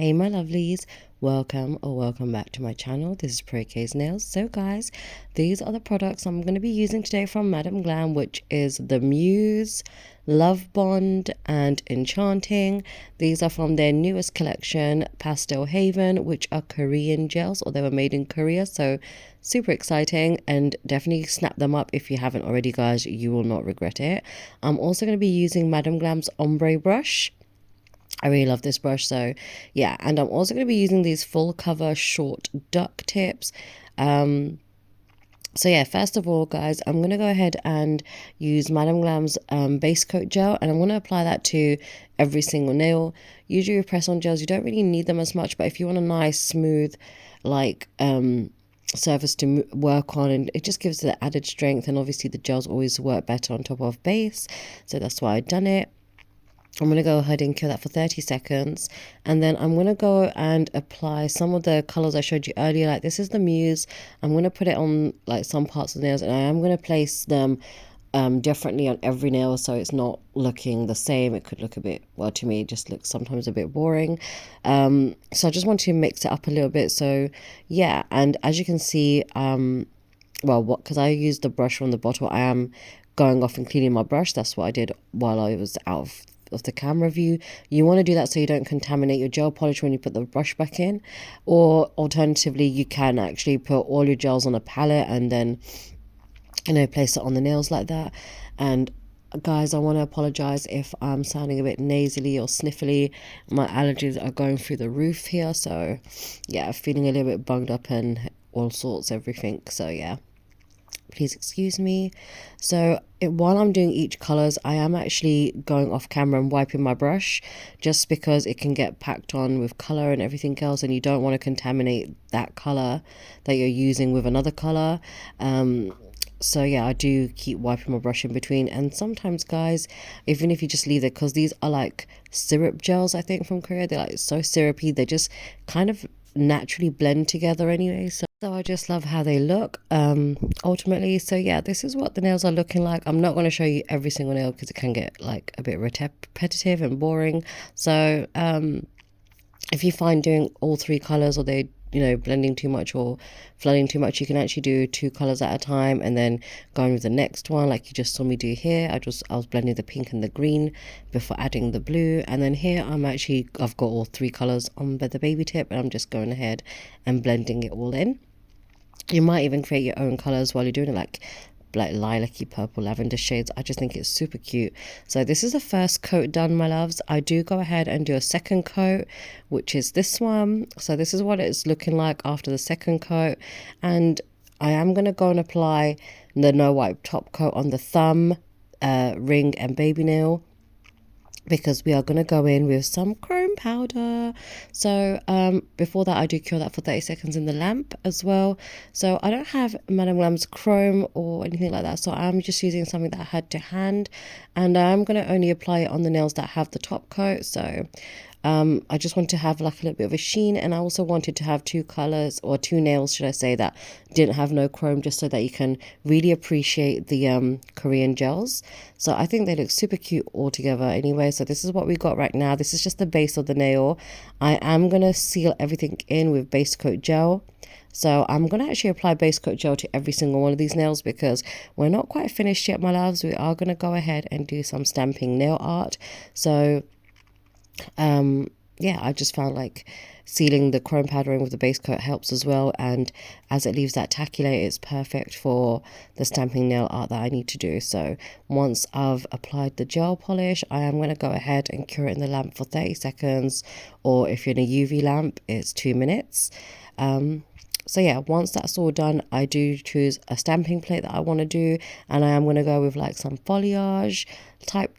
Hey my lovelies, welcome back to my channel. This is PRIYAKSNAILS. So guys, these are the products I'm going to be using today from Madam Glam, which is the Muse, Love Bond and Enchanting. These are from their newest collection, Pastel Haven, which are Korean gels, or they were made in Korea, so super exciting, and definitely snap them up if you haven't already guys. You will not regret it. I'm also going to be using Madam Glam's Ombre brush. I really love this brush, so yeah. And I'm also going to be using these full cover short duck tips. So yeah, first of all guys, I'm going to go ahead and use Madam Glam's base coat gel, and I'm going to apply that to every single nail. Usually with press on gels you don't really need them as much, but if you want a nice smooth like surface to work on, and it just gives it added strength, and obviously the gels always work better on top of base, so that's why I've done it. I'm going to go ahead and cure that for 30 seconds, and then I'm going to go and apply some of the colors I showed you earlier. Like this is the Muse. I'm going to put it on like some parts of the nails, and I am going to place them differently on every nail, so it's not looking the same. It could look a bit, well, to me it just looks sometimes a bit boring. So I just want to mix it up a little bit. So yeah, and as you can see, well, what, because I used the brush from the bottle, I am going off and cleaning my brush. That's what I did while I was out of the camera view. You want to do that so you don't contaminate your gel polish when you put the brush back in, or alternatively you can actually put all your gels on a palette and then, you know, place it on the nails like that. And guys, I want to apologize if I'm sounding a bit nasally or sniffly. My allergies are going through the roof here, so yeah, feeling a little bit bunged up and all sorts, everything. So yeah, please excuse me. So while I'm doing each colors, I am actually going off camera and wiping my brush, just because it can get packed on with color and everything else, and you don't want to contaminate that color that you're using with another color. So yeah, I do keep wiping my brush in between. And sometimes guys, even if you just leave it, because these are like syrup gels, I think, from Korea, they're like so syrupy, they just kind of naturally blend together anyway. So I just love how they look ultimately. So yeah, this is what the nails are looking like. I'm not going to show you every single nail because it can get like a bit repetitive and boring. So if you find doing all three colors, or they, you know, blending too much or flooding too much, you can actually do two colors at a time and then go on with the next one, like you just saw me do here. I was blending the pink and the green before adding the blue, and then here I've got all three colors on the baby tip, and I'm just going ahead and blending it all in. You might even create your own colors while you're doing it, like lilac-y purple lavender shades. I just think it's super cute. So this is the first coat done, my loves. I do go ahead and do a second coat, which is this one. So this is what it's looking like after the second coat, and I am going to go and apply the no wipe top coat on the thumb, ring and baby nail, because we are going to go in with some chrome powder. So before that, I do cure that for 30 seconds in the lamp as well. So I don't have Madam Glam's chrome or anything like that, so I'm just using something that I had to hand, and I'm going to only apply it on the nails that have the top coat. So I just want to have like a little bit of a sheen, and I also wanted to have two colors, or two nails should I say, that didn't have no chrome, just so that you can really appreciate the Korean gels. So I think they look super cute all together anyway. So this is what we got right now. This is just the base of the nail. I am going to seal everything in with base coat gel. So I'm going to actually apply base coat gel to every single one of these nails, because we're not quite finished yet, my loves. We are going to go ahead and do some stamping nail art. So yeah, I just found like sealing the chrome powdering with the base coat helps as well, and as it leaves that tacky layer, it's perfect for the stamping nail art that I need to do. So once I've applied the gel polish, I am going to go ahead and cure it in the lamp for 30 seconds, or if you're in a UV lamp, it's 2 minutes. So yeah, once that's all done, I do choose a stamping plate that I want to do, and I am going to go with like some foliage type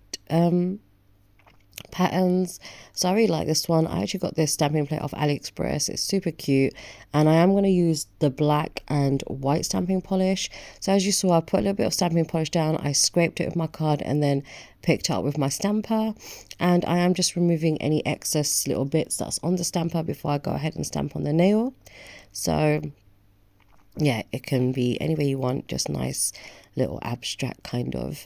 patterns. So I really like this one. I actually got this stamping plate off AliExpress. It's super cute, and I am going to use the black and white stamping polish. So as you saw, I put a little bit of stamping polish down, I scraped it with my card, and then picked it up with my stamper, and I am just removing any excess little bits that's on the stamper before I go ahead and stamp on the nail. So yeah, it can be any way you want, just nice little abstract kind of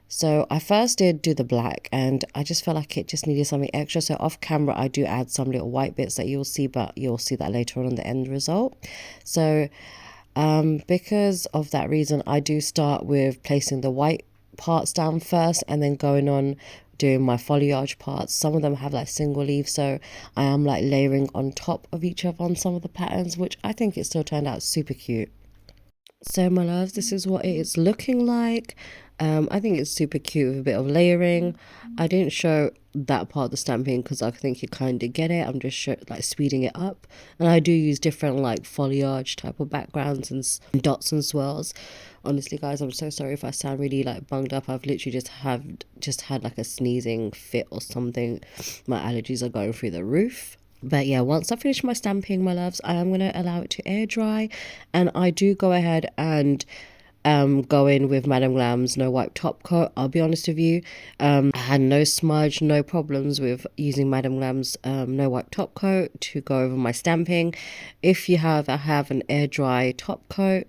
So I first did do the black and I just felt like it just needed something extra. So off camera, I do add some little white bits that you'll see, but you'll see that later on in the end result. So because of that reason, I do start with placing the white parts down first and then going on doing my foliage parts. Some of them have like single leaves, so I am like layering on top of each other on some of the patterns, which I think it still turned out super cute. So my loves, this is what it is looking like. I think it's super cute with a bit of layering. I didn't show that part of the stamping because I think you kind of get it. I'm just like speeding it up, and I do use different like foliage type of backgrounds and dots and swirls. Honestly, guys, I'm so sorry if I sound really like bunged up. I've literally just had like a sneezing fit or something. My allergies are going through the roof. But yeah, once I finish my stamping, my loves, I am going to allow it to air dry. And I do go ahead and go in with Madam Glam's no wipe top coat. I'll be honest with you, I had no smudge, no problems with using Madam Glam's no wipe top coat to go over my stamping. If you have an air dry top coat,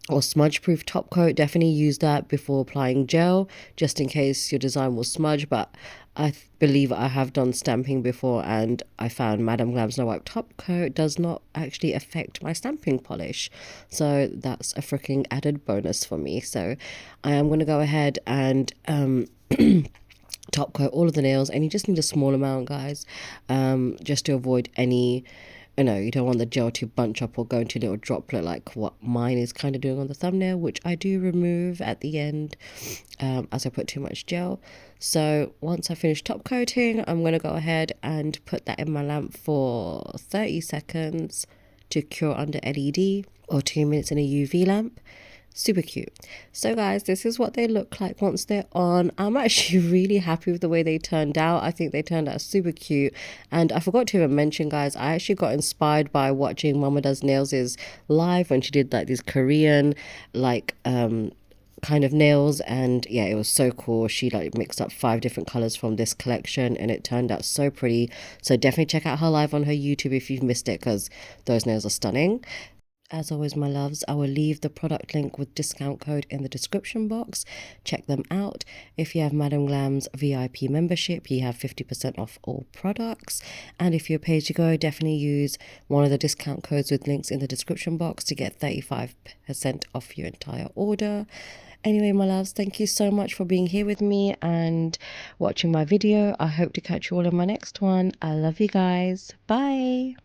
or smudge proof top coat, definitely use that before applying gel just in case your design will smudge. But I believe I have done stamping before and I found Madam Glam's no wipe top coat does not actually affect my stamping polish, so that's a freaking added bonus for me. So I am going to go ahead and top coat all of the nails, and you just need a small amount, guys, just to avoid any, you don't want the gel to bunch up or go into a little droplet like what mine is kind of doing on the thumbnail, which I do remove at the end as I put too much gel. So once I finish top coating, I'm going to go ahead and put that in my lamp for 30 seconds to cure under LED, or 2 minutes in a UV lamp. Super cute. So guys, this is what they look like once they're on. I'm actually really happy with the way they turned out. I think they turned out super cute. And I forgot to even mention, guys, I actually got inspired by watching Mama Does Nails' live when she did like these Korean kind of nails, and yeah, it was so cool. She like mixed up 5 different colors from this collection and it turned out so pretty. So definitely check out her live on her YouTube if you've missed it, because those nails are stunning. As always, my loves, I will leave the product link with discount code in the description box. Check them out. If you have Madam Glam's VIP membership, you have 50% off all products. And if you're pay to go, definitely use one of the discount codes with links in the description box to get 35% off your entire order. Anyway, my loves, thank you so much for being here with me and watching my video. I hope to catch you all in my next one. I love you guys. Bye.